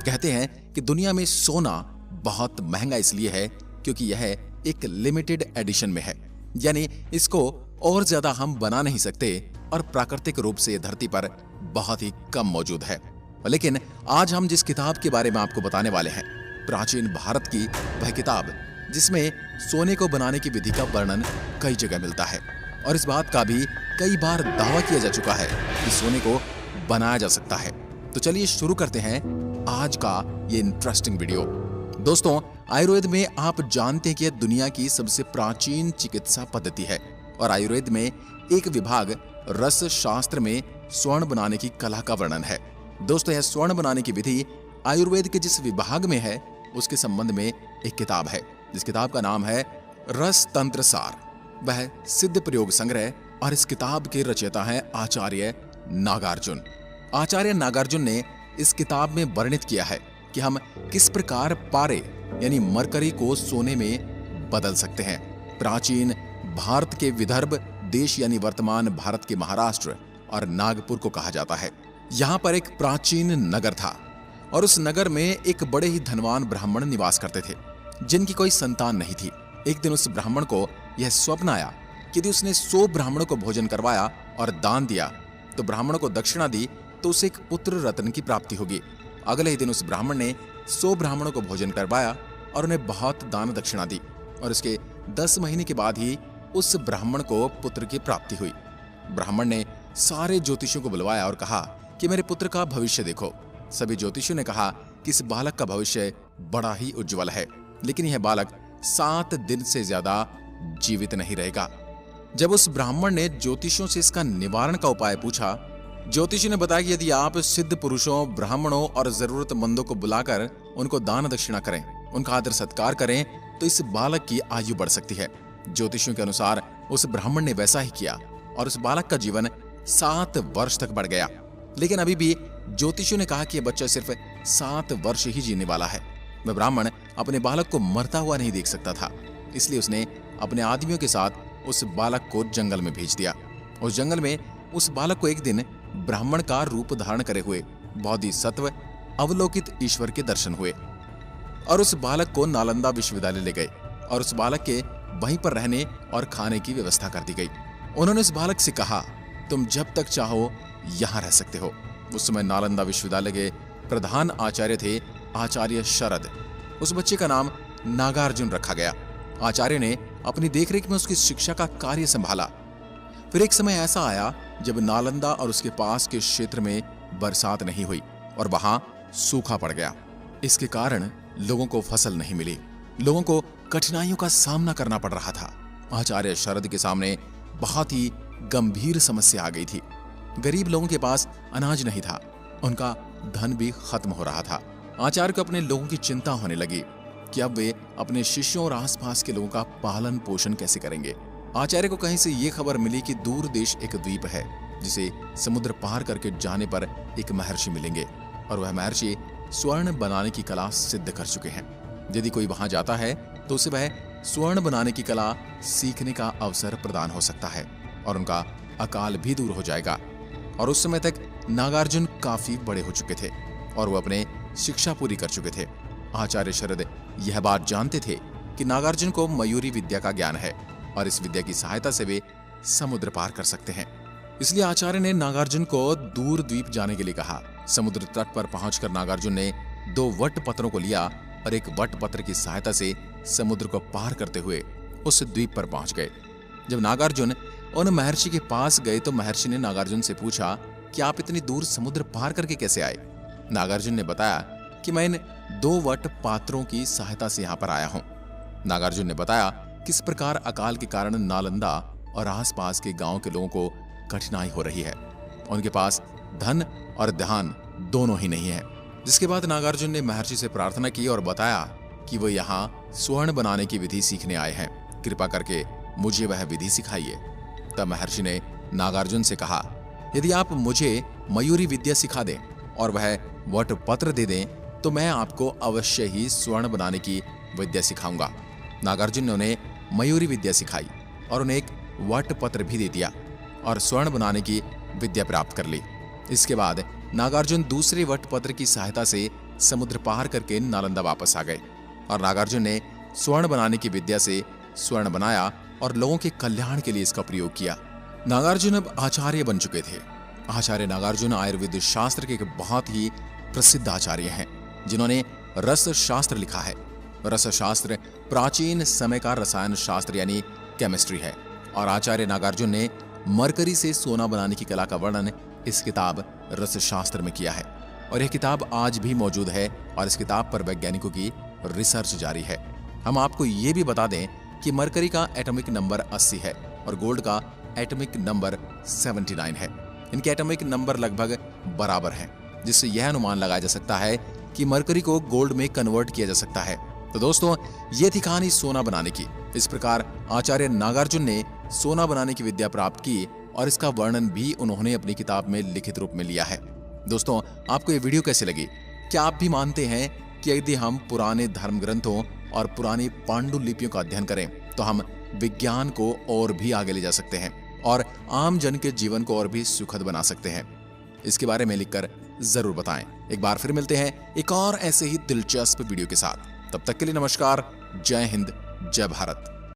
कहते हैं कि दुनिया में सोना बहुत महंगा इसलिए है क्योंकि यह एक लिमिटेड एडिशन में है, यानी इसको और ज्यादा हम बना नहीं सकते और प्राकृतिक रूप से धरती पर बहुत ही कम मौजूद है। लेकिन आज हम जिस किताब के बारे में आपको बताने वाले हैं, प्राचीन भारत की वह किताब जिसमें सोने को बनाने की विधि का वर्णन कई जगह मिलता है और इस बात का भी कई बार दावा किया जा चुका है कि सोने को बनाया जा सकता है। तो चलिए शुरू करते हैं आज का ये इंटरेस्टिंग वीडियो। दोस्तों, आयुर्वेद में आप जानते हैं कि यह दुनिया की सबसे प्राचीन चिकित्सा पद्धति है और आयुर्वेद में एक विभाग रस शास्त्र में स्वर्ण बनाने की कला का वर्णन है। दोस्तों, यह स्वर्ण बनाने की विधि आयुर्वेद के जिस विभाग में है उसके संबंध में एक किताब है जिस किताब का नाम है रस तंत्र सार। वह सिद्ध प्रयोग संग्रह और इस किताब के रचयिता हैं आचार्य नागार्जुन। आचार्य नागार्जुन ने इस किताब में वर्णित किया है कि हम किस प्रकार पारे यानी मरकरी को सोने में बदल सकते हैं। प्राचीन भारत के विदर्भ देश यानी वर्तमान भारत के महाराष्ट्र और नागपुर को कहा जाता है। यहाँ पर एक प्राचीन नगर था और उस नगर में एक बड़े ही धनवान ब्राह्मण निवास करते थे जिनकी कोई संतान नहीं थी। एक दिन उस ब्राह्मण को यह स्वप्न आया कि यदि उसने 100 ब्राह्मणों को भोजन करवाया और दान दिया तो ब्राह्मणों को दक्षिणा दी तो उसे एक पुत्र रत्न की प्राप्ति होगी। अगले ही दिन उस ब्राह्मण ने 100 ब्राह्मणों को भोजन करवाया और उन्हें बहुत दान दक्षिणा दी और उसके 10 महीने के बाद ही उस ब्राह्मण को पुत्र की प्राप्ति हुई। ब्राह्मण ने सारे ज्योतिषियों को बुलवाया और कहा कि मेरे पुत्र का भविष्य देखो। सभी ज्योतिषियों ने कहा कि इस बालक का भविष्य बड़ा ही उज्जवल है, लेकिन यह बालक 7 दिन से ज्यादा जीवित नहीं रहेगा। जब उस ब्राह्मण ने ज्योतिषियों से इसका निवारण का उपाय पूछा, ज्योतिषी ने बताया कि यदि आप सिद्ध पुरुषों, ब्राह्मणों और जरूरतमंदों को बुलाकर उनको दान दक्षिणा करें, उनका आदर सत्कार करें तो इस बालक की आयु बढ़ सकती है। ज्योतिषियों के अनुसार उस ब्राह्मण ने वैसा ही किया और उस बालक का जीवन 7 वर्ष तक बढ़ गया। लेकिन अभी भी ज्योतिषियों ने कहा कि यह बच्चा सिर्फ 7 वर्ष ही जीने वाला है। वह ब्राह्मण अपने बालक को मरता हुआ नहीं देख सकता था, इसलिए उसने अपने आदमियों के साथ उस बालक को जंगल में भेज दिया। उस जंगल में उस बालक को एक दिन ब्राह्मण का रूप धारण करे हुए बौद्धि सत्व अवलोकित ईश्वर के दर्शन हुए और उस बालक को नालंदा विश्वविद्यालय ले गए और उस बालक के वहीं पर रहने और खाने की व्यवस्था कर दी गई। उन्होंने उस बालक से कहा, तुम जब तक चाहो यहाँ रह सकते हो। उस समय नालंदा विश्वविद्यालय के प्रधान आचार्य थे आचार्य शरद। उस बच्चे का नाम नागार्जुन रखा गया। आचार्य ने अपनी देखरेख में उसकी शिक्षा का कार्य संभाला। फिर एक समय ऐसा आया जब नालंदा और उसके पास के क्षेत्र में बरसात नहीं हुई और वहां सूखा पड़ गया। इसके कारण लोगों को फसल नहीं मिली, लोगों को कठिनाइयों का सामना करना पड़ रहा था। आचार्य शरद के सामने बहुत ही गंभीर समस्या आ गई थी। गरीब लोगों के पास अनाज नहीं था, उनका धन भी खत्म हो रहा था। आचार्य को अपने लोगों की चिंता होने लगी कि अब वे अपने शिष्यों और आसपास के लोगों का पालन पोषण कैसे करेंगे। आचार्य को कहीं से ये खबर मिली कि दूर देश एक द्वीप है जिसे समुद्र पार करके जाने पर एक महर्षि मिलेंगे और वह महर्षि स्वर्ण बनाने की कला सिद्ध कर चुके हैं। यदि कोई वहां जाता है तो उसे वह स्वर्ण बनाने की कला सीखने का अवसर प्रदान हो सकता है और उनका अकाल भी दूर हो जाएगा। और उस समय तक नागार्जुन काफी बड़े हो चुके थे और वो अपने शिक्षा पूरी कर चुके थे। आचार्य शरद यह बात जानते थे कि नागार्जुन को मयूरी विद्या का ज्ञान है और इस विद्या की सहायता से वे समुद्र पार कर सकते हैं। इसलिए आचार्य ने नागार्जुन को दूर द्वीप जाने के लिए कहा। समुद्र तट पर पहुंचकर नागार्जुन ने 2 वट पत्रों को लिया और एक वट पत्र की सहायता से समुद्र को पार करते हुए उस द्वीप पर पहुंच गए। जब नागार्जुन उन महर्षि के पास गए तो महर्षि ने नागार्जुन से पूछा कि आप इतनी दूर समुद्र पार करके कैसे आए। नागार्जुन ने बताया कि मैं इन 2 वट पात्रों की सहायता से यहाँ पर आया हूँ। नागार्जुन ने बताया किस प्रकार अकाल के कारण नालंदा और आसपास के गांव के लोगों को कठिनाई हो रही है। उनके पास धन और ध्यान दोनों ही नहीं है। जिसके बाद नागार्जुन ने महर्षि से प्रार्थना की और बताया कि वो यहाँ स्वर्ण बनाने की विधि सीखने आए हैं, कृपा करके मुझे वह विधि सिखाइए। तब महर्षि ने नागार्जुन से कहा, यदि आप मुझे मयूरी विद्या सिखा दें और वह वट पत्र दे दें तो मैं आपको अवश्य ही स्वर्ण बनाने की विद्या सिखाऊंगा। नागार्जुन ने उन्हें मयूरी विद्या सिखाई और उन्हें एक वट पत्र भी दे दिया और स्वर्ण बनाने की विद्या प्राप्त कर ली। इसके बाद नागार्जुन दूसरे वट पत्र की सहायता से समुद्र पार करके नालंदा वापस आ गए और नागार्जुन ने स्वर्ण बनाने की विद्या से स्वर्ण बनाया और लोगों के कल्याण के लिए इसका प्रयोग किया। नागार्जुन अब आचार्य बन चुके थे। आचार्य नागार्जुन आयुर्वेद शास्त्र के एक बहुत ही प्रसिद्ध आचार्य हैं, जिन्होंने रस शास्त्र लिखा है। रस शास्त्र प्राचीन समय का रसायन शास्त्र यानी केमिस्ट्री है और आचार्य नागार्जुन ने मरकरी से सोना बनाने की कला का वर्णन इस किताब रस शास्त्र में किया है और यह किताब आज भी मौजूद है और इस किताब पर वैज्ञानिकों की रिसर्च जारी है। हम आपको ये भी बता दें कि मरकरी का एटॉमिक नंबर 80 है और गोल्ड का एटॉमिक नंबर 79 है। इनके एटॉमिक नंबर लगभग बराबर हैं, जिससे यह अनुमान लगाया जा सकता है कि मरकरी को गोल्ड में कन्वर्ट किया जा सकता है। तो दोस्तों, ये थी कहानी सोना बनाने की। इस प्रकार आचार्य नागार्जुन ने सोना बनाने की विद्या प्राप्त की और इसका वर्णन भी उन्होंने अपनी किताब में लिखित रूप में लिया है। दोस्तों, आपको ये वीडियो कैसी लगी? क्या आप भी मानते हैं कि यदि हम पुराने धर्म ग्रंथों और पुरानी पांडुलिपियों का अध्ययन करें तो हम विज्ञान को और भी आगे ले जा सकते हैं और आम जन के जीवन को और भी सुखद बना सकते हैं? इसके बारे में लिखकर जरूर बताएं। एक बार फिर मिलते हैं एक और ऐसे ही दिलचस्प वीडियो के साथ। तब तक के लिए नमस्कार। जय हिंद, जय भारत।